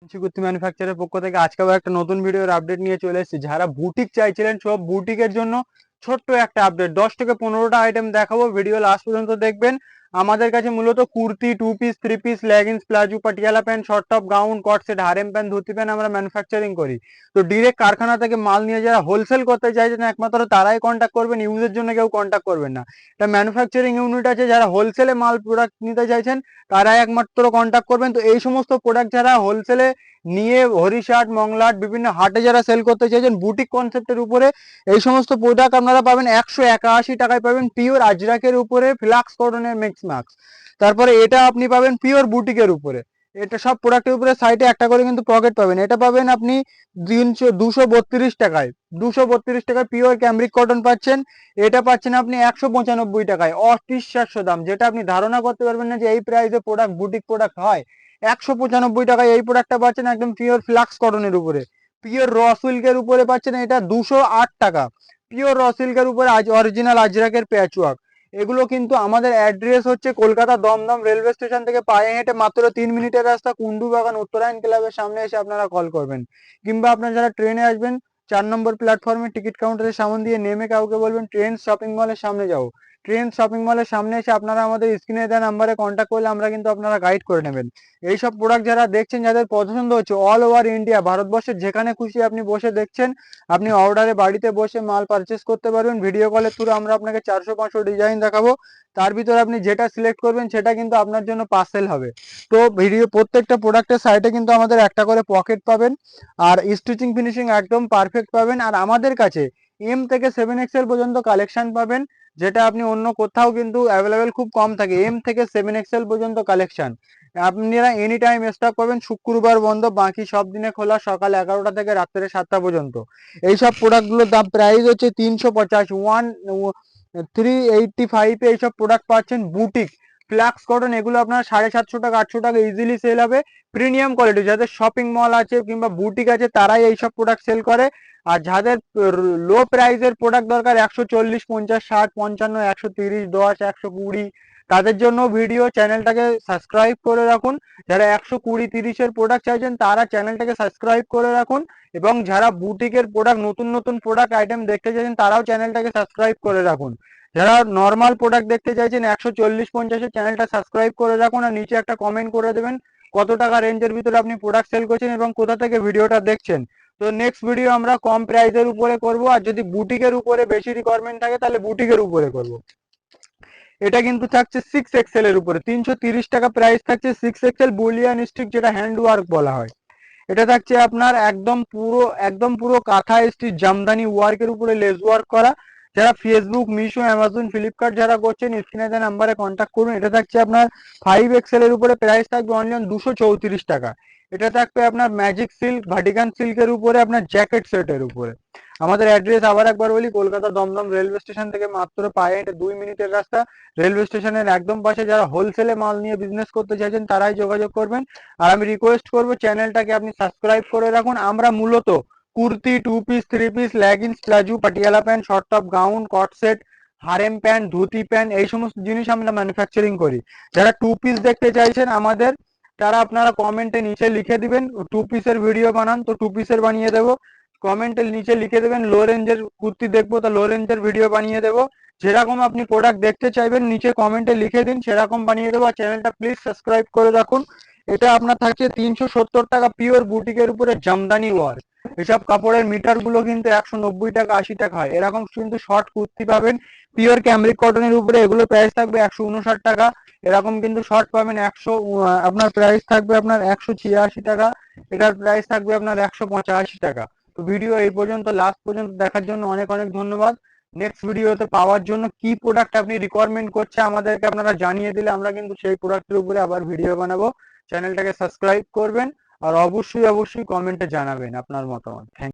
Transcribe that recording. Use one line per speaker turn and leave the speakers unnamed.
কুর্তি ম্যানুফ্যাকচারের পক্ষ থেকে আজকেও একটা নতুন ভিডিওর আপডেট নিয়ে চলে এসেছি। যারা বুটিক চাইছিলেন সব বুটিকের জন্য ছোট্ট একটা আপডেট, 10 থেকে 15টা আইটেম দেখাবো, ভিডিও লাস্ট পর্যন্ত দেখবেন। আমাদের কাছে মূলত kurti, 2 piece, 3 piece, leggings, palazzo, Patiala pant, short top, gown, cord set, harem pant, dhoti pant আমরা ম্যানুফ্যাকচারিং করি। তো ডিরেক্ট কারখানা থেকে মাল নিয়ে যারা হোলসেল করতে চাইছেন একমাত্র তারাই কন্ট্যাক্ট করবেন, ইউজের জন্য কেউ কন্ট্যাক্ট করবেন না। এটা ম্যানুফ্যাকচারিং ইউনিট আছে, যারা হোলসেলে মাল প্রোডাক্ট নিতে চাইছেন তারাই একমাত্র কন্ট্যাক্ট করবেন। তো এই সমস্ত প্রোডাক্ট যারা হোলসেলে নিয়ে হরিশাট, মংলাট, বিভিন্ন হাটে যারা সেল করতে চাইছেন বুটিক কনসেপ্টের উপরে, এই সমস্ত প্রোডাক্ট আপনারা পাবেন 181 টাকায় পাবেন পিওর আজরাকের উপরে, ফ্লাক্স কটনের মিক্স মাক্স। তারপরে এটা আপনি পাবেন পিওর বুটিকের উপরে। এটা সব প্রোডাক্টের উপরে সাইডে একটা করে কিন্তু পকেট পাবেন। এটা পাবেন আপনি 232 টাকায়, 232 টাকায় পিওর ক্যামব্রিক কটন পাচ্ছেন। এটা পাচ্ছেন আপনি 195 টাকায়, অবিশ্বাস্য দাম, যেটা আপনি ধারণা করতে পারবেন না যে এই প্রাইসে প্রোডাক্ট বুটিক প্রোডাক্ট হয়। 195 টাকায় এই প্রোডাক্টটা পাচ্ছেন একদম পিওর ফ্লাক্স কটনের উপরে। পিওর র সিল্কের উপরে পাচ্ছেন এটা 208 টাকা, পিওর র সিল্কের উপরে আজ অরিজিনাল আজরাকের প্যাচওয়ার্ক। এগুলো কিন্তু আমাদের অ্যাড্রেস হচ্ছে কলকাতা দমদম রেলওয়ে স্টেশন থেকে পায়ে হেঁটে মাত্র 3 মিনিটের রাস্তা, কুন্ডু বাগান উত্তরায়ণ ক্লাবের সামনে এসে আপনারা কল করবেন। কিংবা আপনারা যারা ট্রেনে আসবেন 4 নম্বর প্ল্যাটফর্মে টিকিট কাউন্টারের সামনে দিয়ে নেমে কাউকে বলবেন ট্রেন শপিং মলের সামনে যাও। ট্রেন শপিং মলের সামনে এসে আপনারা আমাদের স্ক্রিনে দেওয়া নাম্বারে কন্ট্যাক্ট করলে আমরা কিন্তু আপনারা গাইড করে নেবেন। এইসব প্রোডাক্ট যারা দেখছেন, যাদের পছন্দ হচ্ছে, অল ওভার ইন্ডিয়া, ভারতবর্ষের যেখানে খুশি আপনি বসে দেখছেন, আপনি অর্ডারে বাড়িতে বসে মাল পারচেস করতে পারবেন। ভিডিও কলের থ্রু আমরা আপনাকে 400-500 ডিজাইন দেখাবো, তার ভিতরে আপনি যেটা সিলেক্ট করবেন সেটা কিন্তু আপনার জন্য পার্সেল হবে। তো ভিডিও প্রত্যেকটা প্রোডাক্টের সাইডে কিন্তু আমাদের একটা করে পকেট পাবেন, আর স্টিচিং ফিনিশিং একদম পারফেক্ট পাবেন। আর আমাদের কাছে M থেকে 7XL পর্যন্ত কালেকশন পাবেন, যেটা আপনি অন্য কোথাও কিন্তু অ্যাভেলেবেল খুব কম থাকে। M থেকে 7XL পর্যন্ত কালেকশন আপনারা এনি টাইম স্টক পাবেন। শুক্রবার বন্ধ, বাকি সব দিনে খোলা, সকাল 11টা থেকে রাত্রে 7টা পর্যন্ত। এইসব প্রোডাক্টগুলোর দাম প্রাইস হচ্ছে 350, 385 এইসব প্রোডাক্ট পাচ্ছেন বুটিক ফ্লাক্স কটন। এগুলো আপনার 750 টাকা, 800 টাকা ইজিলি সেল হবে। প্রিমিয়াম কোয়ালিটি, যাদের শপিং মল আছে কিংবা বুটিক আছে তারাই এইসব প্রোডাক্ট সেল করে। আর যাদের লো প্রাইসের প্রোডাক্ট দরকার, 140, 50, 60, 55, 130, 10, 120, তাদের জন্য ভিডিও, চ্যানেলটাকে সাবস্ক্রাইব করে রাখুন। যারা 120, 30-এর প্রোডাক্ট চাইছেন তারা চ্যানেলটাকে সাবস্ক্রাইব করে রাখুন। এবং যারা বুটিকের প্রোডাক্ট, নতুন নতুন প্রোডাক্ট আইটেম দেখতে চাইছেন তারাও চ্যানেলটাকে সাবস্ক্রাইব করে রাখুন। যারা নর্মাল প্রোডাক্ট দেখতে চাইছেন 140-50-এর চ্যানেলটা সাবস্ক্রাইব করে রাখুন, আর নিচে একটা কমেন্ট করে দেবেন কত টাকা রেঞ্জের ভিতরে আপনি প্রোডাক্ট সেল করছেন এবং কোথা থেকে ভিডিওটা দেখছেন। তো নেক্সট ভিডিও আমরা কম প্রাইসের উপরে করব, আর যদি বুটিকের উপরে বেশি রিকোয়ারমেন্ট থাকে তাহলে বুটিকের উপরে করব। এটা কিন্তু থাকছে 6XL এর উপরে, 330 টাকা প্রাইস থাকছে। 6XL বুলিয়ান স্টিক, যেটা হ্যান্ড ওয়ার্ক বলা হয়। এটা থাকছে আপনার একদম পুরো কাঁথা স্টিচ জামদানি ওয়ার্কের উপরে লেস ওয়ার্ক করা। যারা ফেসবুক, মিশো, অ্যামাজন, ফ্লিপকার্ট যারা করছেন স্ক্রিনে দেওয়া নাম্বারে কন্ট্যাক্ট করুন। এটা থাকছে আপনার 5XL এর উপরে, প্রাইস থাকবে অনলি 234 টাকা। এটা থাকবে আপনার ম্যাজিক সিল্ক, ভাটিকান সিল্কের উপরে, আপনার জ্যাকেট সেটের উপরে। আমাদের অ্যাড্রেস আবার একবার বলি, কলকাতা দমদম রেলওয়ে স্টেশন থেকে মাত্র পায়ে হেঁটে 2 মিনিটের রাস্তা। রেলওয়ে স্টেশনের একদম পাশে। যারা হোলসেলে মাল নিয়ে বিজনেস করতে চাইছেন তারাই যোগাযোগ করবেন। আর আমি রিকোয়েস্ট করবো চ্যানেলটাকে আপনি সাবস্ক্রাইব করে রাখুন। আমরা মূলত kurti, 2 piece, 3 piece, leggings, palazzo, Patiala pant, short top, gown, cord set, harem pant, dhoti pant, এই সমস্ত জিনিস আমরা ম্যানুফ্যাকচারিং করি। যারা 2 পিস দেখতে চাইছেন আমাদের, তারা আপনারা কমেন্টে নিচে লিখে দিবেন 2 পিসের ভিডিও বানান, তো 2 পিসের বানিয়ে দেবো। কমেন্টের নিচে লিখে দেবেন লো রেঞ্জের কুর্তি দেখবো, তা লো রেঞ্জের ভিডিও বানিয়ে দেবো। যেরকম আপনি প্রোডাক্ট দেখতে চাইবেন নিচে কমেন্টে লিখে দিন, সেরকম বানিয়ে দেবো। আর চ্যানেলটা প্লিজ সাবস্ক্রাইব করে রাখুন। এটা আপনার থাকছে 370 টাকা পিওর বুটিকের উপরে জামদানি ওয়ার্ক। এসব কাপড়ের মিটার গুলো কিন্তু 190 টাকা, 80 টাকা হয়। এরকম কিন্তু শর্ট কুর্তি পাবেন পিওর ক্যামরিক কটনের উপরে, এগুলো প্রাইস থাকবে 159 টাকা। এরকম কিন্তু শর্ট পাবেন আপনার প্রাইস থাকবে আপনার 186 টাকা। এটার প্রাইস থাকবে আপনার 185 টাকা। তো ভিডিও এই পর্যন্ত, লাস্ট পর্যন্ত দেখার জন্য অনেক অনেক ধন্যবাদ। নেক্সট ভিডিওতে পাওয়ার জন্য কি প্রোডাক্ট আপনি রিকোয়ারমেন্ট করছে আমাদেরকে আপনারা জানিয়ে দিলে আমরা কিন্তু সেই প্রোডাক্টের উপরে আবার ভিডিও বানাবো। চ্যানেলটাকে সাবস্ক্রাইব করবেন, আর অবশ্যই অবশ্যই কমেন্টে জানাবেন আপনার মতামত। থ্যাংক